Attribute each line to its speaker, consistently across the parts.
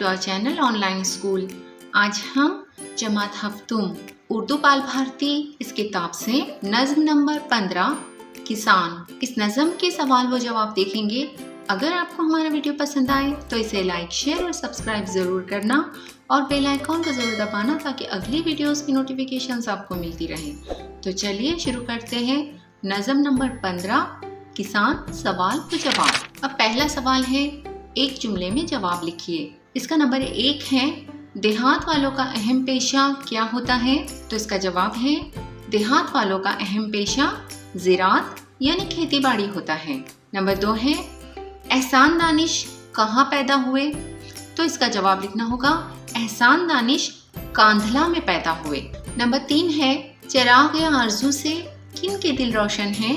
Speaker 1: To our channel online school. आज हम जमात हफ्तुम उर्दू बाल भारती इस किताब से नज़्म नंबर 15 किसान, इस नज़्म के सवाल व जवाब देखेंगे। अगर आपको हमारा वीडियो पसंद आए तो इसे लाइक, शेयर और सब्सक्राइब ज़रूर करना और बेल आइकॉन को ज़रूर दबाना ताकि अगली वीडियोस की नोटिफिकेशंस आपको मिलती रहे। तो चलिए शुरू करते हैं। नज़्म नंबर 15 किसान, सवाल व जवाब। अब पहला सवाल है, एक जुमले में जवाब लिखिए। इसका नंबर 1 है, देहात वालों का अहम पेशा क्या होता है? तो इसका जवाब है, देहात वालों का अहम पेशा ज़िराअत यानी खेती बाड़ी होता है। नंबर 2 है, एहसान दानिश कहाँ पैदा हुए? तो इसका जवाब लिखना होगा, एहसान दानिश कांधला में पैदा हुए। नंबर 3 है, चिराग आरज़ू से किन के दिल रोशन हैं?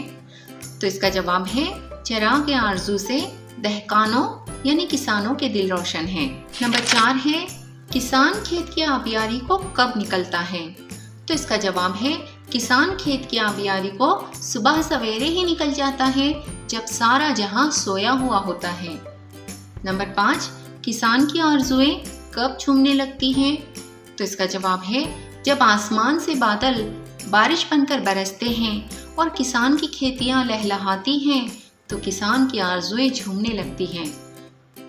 Speaker 1: तो इसका जवाब है, चिराग आरज़ू से दहकानों यानी किसानों के दिल रोशन हैं। नंबर 4 है, किसान खेत की आबियारी को कब निकलता है? तो इसका जवाब है, किसान खेत की आबियारी को सुबह सवेरे ही निकल जाता है जब सारा जहां सोया हुआ होता है। नंबर 5, किसान की आरज़ुएं कब झूमने लगती हैं? तो इसका जवाब है, जब आसमान से बादल बारिश बनकर बरसते हैं और किसान की खेतियां लहलहाती हैं तो किसान की आरज़ुएं झूमने लगती हैं।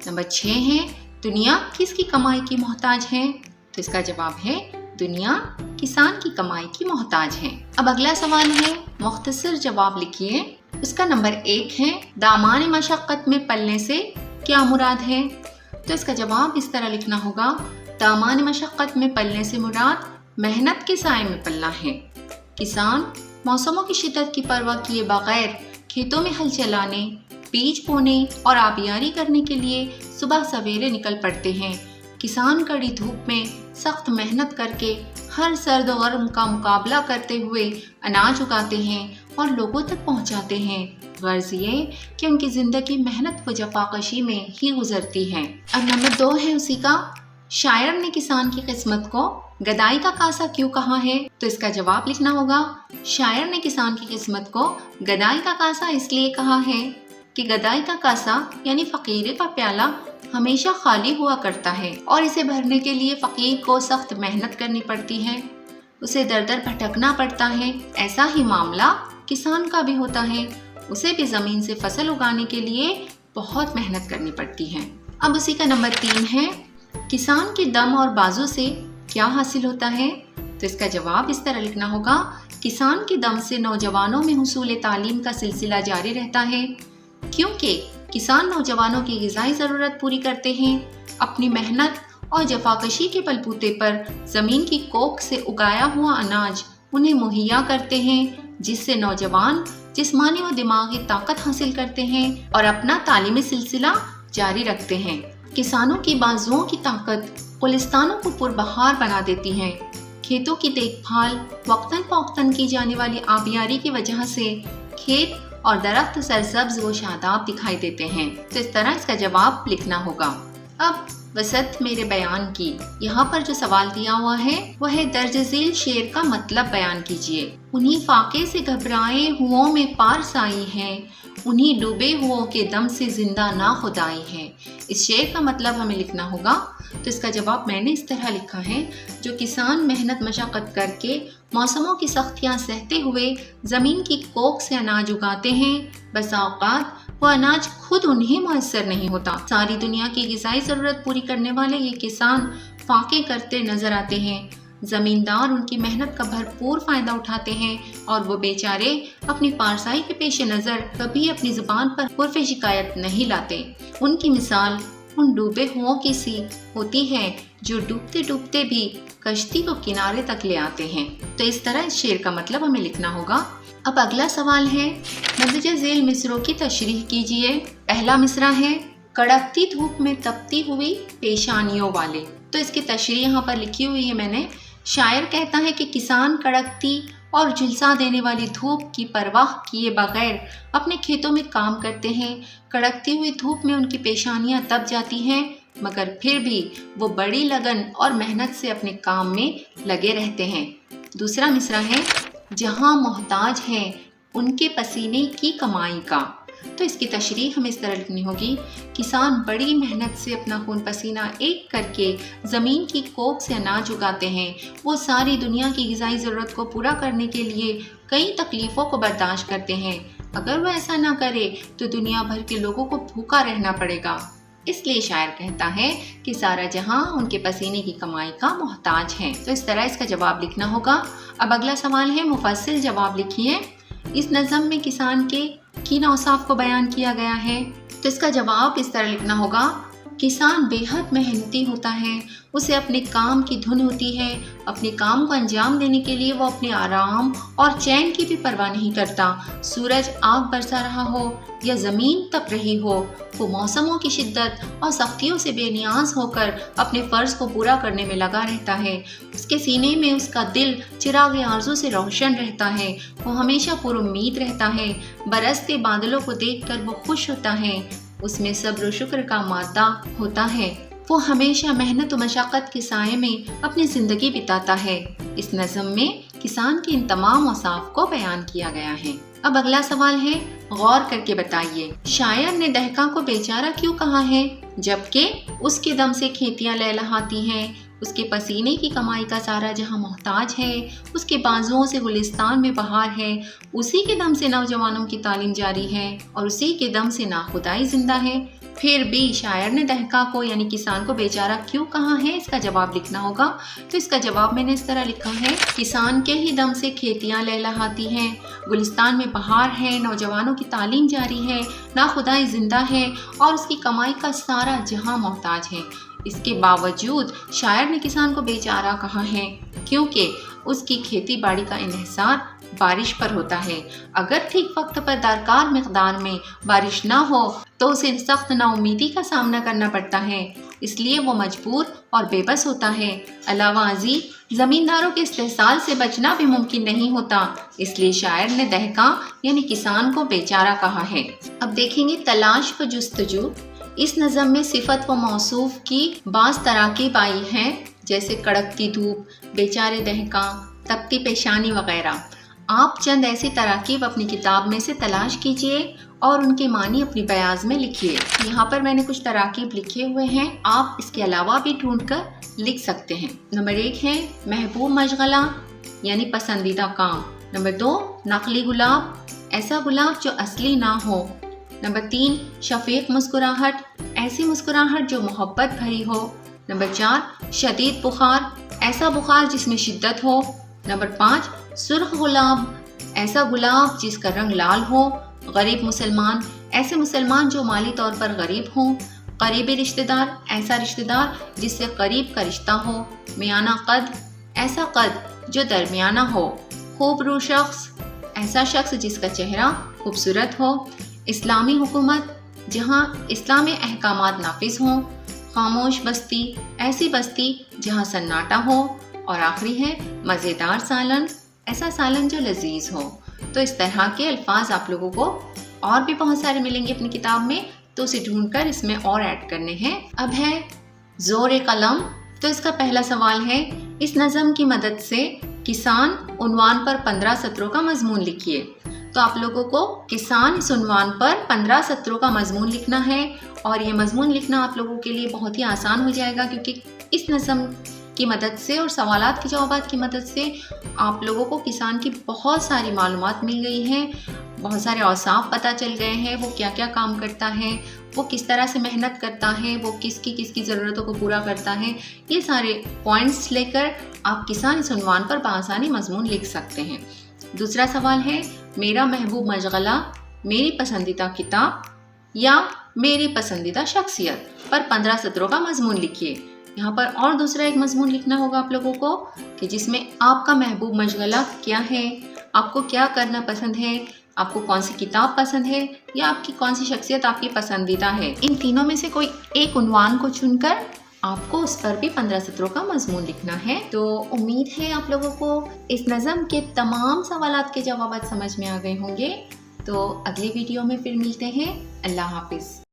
Speaker 1: नंबर 6 है, दुनिया किसकी कमाई की मोहताज है? तो इसका जवाब है, दुनिया किसान की कमाई की मोहताज है। अब अगला सवाल है, मुख्तसर जवाब लिखिए। उसका नंबर 1 है, दामाने मशक्क़त में पलने से क्या मुराद है? तो इसका जवाब इस तरह लिखना होगा, दामाने मशक्क़त में पलने से मुराद मेहनत के साए में पलना है। किसान मौसमों की शिद्दत की परवाह किए बगैर खेतों में हल चलाने, बीज बोने और आबियारी करने के लिए सुबह सवेरे निकल पड़ते हैं। किसान कड़ी धूप में सख्त मेहनत करके हर सर्द और गर्म का मुकाबला करते हुए अनाज उगाते हैं और लोगों तक पहुंचाते हैं। गर्ज ये कि उनकी ज़िंदगी मेहनत व जफाकशी में ही गुजरती है। अब नंबर 2 है उसी का, शायर ने किसान की किस्मत को गदाई का कासा क्यों कहा है? तो इसका जवाब लिखना होगा, शायर ने किसान की किस्मत को गदाई का कासा इसलिए कहा है कि गदाई का कासा यानी फ़कीरे का प्याला हमेशा खाली हुआ करता है और इसे भरने के लिए फ़कीर को सख्त मेहनत करनी पड़ती है, उसे दर दर भटकना पड़ता है। ऐसा ही मामला किसान का भी होता है, उसे भी ज़मीन से फसल उगाने के लिए बहुत मेहनत करनी पड़ती है। अब उसी का नंबर 3 है, किसान के दम और बाजू से क्या हासिल होता है? तो इसका जवाब इस तरह लिखना होगा, किसान के दम से नौजवानों में हुसूल तालीम का सिलसिला जारी रहता है, क्योंकि किसान नौजवानों की ग़िज़ाई ज़रूरत पूरी करते हैं। अपनी मेहनत और जफाकशी के बलबूते पर ज़मीन की कोख से उगाया हुआ अनाज उन्हें मुहैया करते हैं, जिससे नौजवान जिस्मानी व दिमागी ताकत हासिल करते हैं और अपना तालीमी सिलसिला जारी रखते हैं। किसानों की बाजुओं की ताकत गुलिस्तानों को पुरबहार बना देती है। खेतों की देखभाल वक्तन फ़ौक्तन की जाने वाली आबियारी की वजह से खेत और दरख्त सरसब्ज व शादाब दिखाई देते हैं। तो इस तरह इसका जवाब लिखना होगा। अब वसत मेरे बयान की, यहाँ पर जो सवाल दिया हुआ है वह है, दर्ज झील शेर का मतलब बयान कीजिए। उन्हीं फाके से घबराए हुओं में पारस आई है, उन्हीं डूबे हुओं के दम से जिंदा ना खुदाई है। इस शेर का मतलब हमें लिखना होगा। तो इसका जवाब मैंने इस तरह लिखा है, जो किसान मेहनत मशक्क़त करके मौसमों की सख्तियाँ सहते हुए ज़मीन की कोख से अनाज उगाते हैं, बसा औक़ात वो अनाज खुद उन्हें मुयस्सर नहीं होता। सारी दुनिया की ग़िज़ाई ज़रूरत पूरी करने वाले ये किसान फाके करते नज़र आते हैं। ज़मींदार उनकी मेहनत का भरपूर फ़ायदा उठाते हैं और वो बेचारे अपनी पारसाई के पेश नज़र कभी अपनी ज़ुबान पर हुर्फ़ शिकायत नहीं लाते। उनकी मिसाल उन डूबे हुओं की सी होती है जो डूबते डूबते भी कश्ती को किनारे तक ले आते हैं। तो इस तरह इस शेर का मतलब हमें लिखना होगा। अब अगला सवाल है, मदरजे झेल मिसरों की तशरीह कीजिए। पहला मिसरा है, कड़कती धूप में तपती हुई पेशानियों वाले। तो इसकी तशरीह यहाँ पर लिखी हुई है मैंने। शायर कहता है कि किसान कड़कती और झुलसा देने वाली धूप की परवाह किए बगैर अपने खेतों में काम करते हैं। कड़कती हुई धूप में उनकी पेशानियां तप जाती हैं, मगर फिर भी वो बड़ी लगन और मेहनत से अपने काम में लगे रहते हैं। दूसरा मिसरा है, जहां मोहताज हैं उनके पसीने की कमाई का। تو اس کی تشریح ہمیں اس طرح لکھنی ہوگی، کسان بڑی محنت سے اپنا خون پسینہ ایک کر کے زمین کی کوکھ سے اناج اگاتے ہیں۔ وہ ساری دنیا کی غذائی ضرورت کو پورا کرنے کے لیے کئی تکلیفوں کو برداشت کرتے ہیں۔ اگر وہ ایسا نہ کرے تو دنیا بھر کے لوگوں کو بھوکا رہنا پڑے گا۔ اس لیے شاعر کہتا ہے کہ سارا جہاں ان کے پسینے کی کمائی کا محتاج ہے۔ تو اس طرح اس کا جواب لکھنا ہوگا۔ اب اگلا سوال ہے، مفصل جواب لکھیے۔ اس نظم میں کسان کے کن اوصاف کو بیان کیا گیا ہے؟ تو اس کا جواب اس طرح لکھنا ہوگا، کسان بے حد محنتی ہوتا ہے، اسے اپنے کام کی دھن ہوتی ہے، اپنے کام کو انجام دینے کے لیے وہ اپنے آرام اور چین کی بھی پرواہ نہیں کرتا۔ سورج آگ برسا رہا ہو یا زمین تپ رہی ہو، وہ موسموں کی شدت اور سختیوں سے بے نیاز ہو کر اپنے فرض کو پورا کرنے میں لگا رہتا ہے۔ اس کے سینے میں اس کا دل چراغ آرزو سے روشن رہتا ہے، وہ ہمیشہ پر امید رہتا ہے، برستے بادلوں کو دیکھ کر وہ خوش ہوتا ہے، اس میں صبر و شکر کا مادہ ہوتا ہے، وہ ہمیشہ محنت و مشقت کے سائے میں اپنی زندگی بتاتا ہے۔ اس نظم میں کسان کے ان تمام اوصاف کو بیان کیا گیا ہے۔ اب اگلا سوال ہے، غور کر کے بتائیے، شاعر نے دہقاں کو بیچارہ کیوں کہا ہے، جبکہ اس کے دم سے کھیتیاں لہلہاتی ہیں، اس کے پسینے کی کمائی کا سارا جہاں محتاج ہے، اس کے بازوؤں سے گلستان میں بہار ہے، اسی کے دم سے نوجوانوں کی تعلیم جاری ہے اور اسی کے دم سے ناخدائی زندہ ہے۔ پھر بھی شاعر نے دہقاں کو یعنی کسان کو بیچارہ کیوں کہا ہے، اس کا جواب لکھنا ہوگا۔ تو اس کا جواب میں نے اس طرح لکھا ہے، کسان کے ہی دم سے کھیتیاں لہلہاتی ہیں، گلستان میں بہار ہے، نوجوانوں کی تعلیم جاری ہے، ناخدائی زندہ ہے اور اس کی کمائی کا سارا جہاں محتاج ہے۔ اس کے باوجود شاعر نے کسان کو بیچارہ کہا ہے کیونکہ اس کی کھیتی باڑی کا انحصار بارش پر ہوتا ہے۔ اگر ٹھیک وقت پر درکار مقدار میں بارش نہ ہو تو اسے سخت نا امیدی کا سامنا کرنا پڑتا ہے، اس لیے وہ مجبور اور بے بس ہوتا ہے۔ علاوہ ازیں زمینداروں کے استحصال سے بچنا بھی ممکن نہیں ہوتا، اس لیے شاعر نے دہقاں یعنی کسان کو بیچارہ کہا ہے۔ اب دیکھیں گے تلاش و جستجو۔ اس نظم میں صفت و موصوف کی بعض تراکیب آئی ہیں، جیسے کڑکتی دھوپ، بیچارے دہقاں، تپتی پیشانی وغیرہ۔ آپ چند ایسی تراکیب اپنی کتاب میں سے تلاش کیجئے اور ان کے معنی اپنی بیاض میں لکھیے۔ یہاں پر میں نے کچھ تراکیب لکھے ہوئے ہیں، آپ اس کے علاوہ بھی ڈھونڈ کر لکھ سکتے ہیں۔ نمبر 1 ہے محبوب مشغلہ یعنی پسندیدہ کام۔ نمبر 2 نقلی گلاب، ایسا گلاب جو اصلی نہ ہو۔ نمبر 3 شفیق مسکراہٹ، ایسی مسکراہٹ جو محبت بھری ہو۔ نمبر 4 شدید بخار، ایسا بخار جس میں شدت ہو۔ نمبر 5 سرخ گلاب، ایسا گلاب جس کا رنگ لال ہو۔ غریب مسلمان، ایسے مسلمان جو مالی طور پر غریب ہوں۔ قریبی رشتہ دار، ایسا رشتہ دار جس سے قریب کا رشتہ ہو۔ میانہ قد، ایسا قد جو درمیانہ ہو۔ خوب رو شخص، ایسا شخص جس کا چہرہ خوبصورت ہو۔ اسلامی حکومت، جہاں اسلامی احکامات نافذ ہوں۔ خاموش بستی، ایسی بستی جہاں سناٹا ہو۔ اور آخری ہے مزیدار سالن، ایسا سالن جو لذیذ ہو۔ تو اس طرح کے الفاظ آپ لوگوں کو اور بھی بہت سارے ملیں گے اپنی کتاب میں، تو اسے ڈھونڈ کر اس میں اور ایڈ کرنے ہیں۔ اب ہے زور قلم۔ تو اس کا پہلا سوال ہے، اس نظم کی مدد سے کسان عنوان پر 15 سطروں کا مضمون لکھیے۔ تو آپ لوگوں کو کسان اس عنوان پر 15 سطروں کا مضمون لکھنا ہے، اور یہ مضمون لکھنا آپ لوگوں کے لیے بہت ہی آسان ہو جائے گا، کیونکہ اس نظم کی مدد سے اور سوالات کے جوابات کی مدد سے آپ لوگوں کو کسان کی بہت ساری معلومات مل گئی ہیں، بہت سارے اوصاف پتہ چل گئے ہیں، وہ کیا کیا کام کرتا ہے، وہ کس طرح سے محنت کرتا ہے، وہ کس کی ضرورتوں کو پورا کرتا ہے۔ یہ سارے پوائنٹس لے کر آپ کسان اس عنوان پر بآسانی مضمون لکھ سکتے ہیں۔ دوسرا سوال ہے، میرا محبوب مشغلہ، میری پسندیدہ کتاب یا میری پسندیدہ شخصیت پر 15 سطروں کا مضمون لکھیے۔ یہاں پر اور دوسرا ایک مضمون لکھنا ہوگا آپ لوگوں کو کہ جس میں آپ کا محبوب مشغلہ کیا ہے، آپ کو کیا کرنا پسند ہے، آپ کو کون سی کتاب پسند ہے، یا آپ کی کون سی شخصیت آپ کی پسندیدہ ہے۔ ان تینوں میں سے کوئی ایک عنوان کو چن کر آپ کو اس پر بھی 15 سطروں کا مضمون لکھنا ہے۔ تو امید ہے آپ لوگوں کو اس نظم کے تمام سوالات کے جوابات سمجھ میں آ گئے ہوں گے۔ تو اگلی ویڈیو میں پھر ملتے ہیں۔ اللہ حافظ۔